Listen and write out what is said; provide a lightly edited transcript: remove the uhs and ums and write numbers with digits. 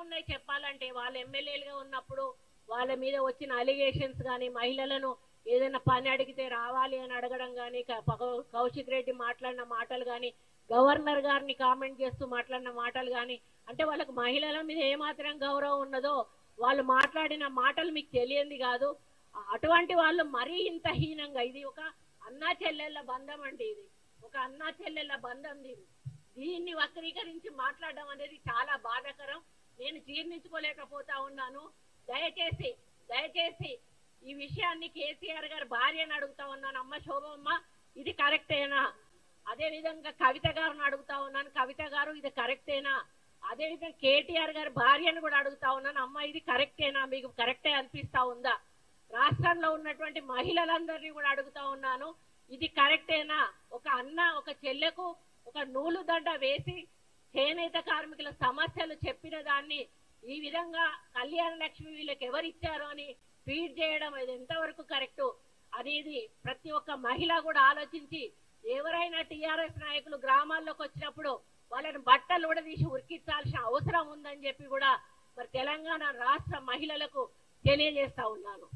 ఉన్నాయి చెప్పాలంటే. వాళ్ళ ఎమ్మెల్యేలుగా ఉన్నప్పుడు వాళ్ళ మీద వచ్చిన అలిగేషన్స్ కానీ, మహిళలను ఏదైనా పని అడిగితే రావాలి అని అడగడం కానీ, కౌశిక్ రెడ్డి మాట్లాడిన మాటలు కానీ, గవర్నర్ గారిని కామెంట్ చేస్తూ మాట్లాడిన మాటలు కానీ, అంటే వాళ్ళకు మహిళల మీద ఏమాత్రం గౌరవం ఉన్నదో వాళ్ళు మాట్లాడిన మాటలు మీకు తెలియంది కాదు. అటువంటి వాళ్ళు మరీ ఇంత హీనంగా, ఇది ఒక అన్నా చెల్లెళ్ళ బంధం అండి, ఇది ఒక అన్నా చెల్లెళ్ళ బంధం. దీన్ని వక్రీకరించి మాట్లాడడం అనేది చాలా బాధాకరం. నేను జీర్ణించుకోలేకపోతా ఉన్నాను. దయచేసి దయచేసి ఈ విషయాన్ని కేసీఆర్ గారి భార్యను అడుగుతా ఉన్నాను, అమ్మ శోభమ్మ ఇది కరెక్టేనా? అదే విధంగా కవిత గారిని అడుగుతా ఉన్నాను, కవిత గారు ఇది కరెక్టేనా? అదే విధంగా కేటీఆర్ గారి భార్యను కూడా అడుగుతా ఉన్నాను, అమ్మ ఇది కరెక్టేనా, మీకు కరెక్టే అనిపిస్తా ఉందా? రాష్ట్రంలో ఉన్నటువంటి మహిళలందరినీ కూడా అడుగుతా ఉన్నాను, ఇది కరెక్టేనా? ఒక అన్న ఒక చెల్లెకు ఒక నూలు దండ వేసి చేనేత కార్మికుల సమస్యలు చెప్పిన దాన్ని ఈ విధంగా కళ్యాణ లక్ష్మి వీళ్ళకి ఎవరిచ్చారు అని ట్వీట్ చేయడం అది ఎంతవరకు కరెక్టు అనేది ప్రతి ఒక్క మహిళ కూడా ఆలోచించి, ఎవరైనా టీఆర్ఎస్ నాయకులు గ్రామాల్లోకి వచ్చినప్పుడు వాళ్ళని బట్టలు కూడా తీసి ఉరికించాల్సిన అవసరం ఉందని చెప్పి కూడా మరి తెలంగాణ రాష్ట్ర మహిళలకు తెలియజేస్తా ఉన్నాను.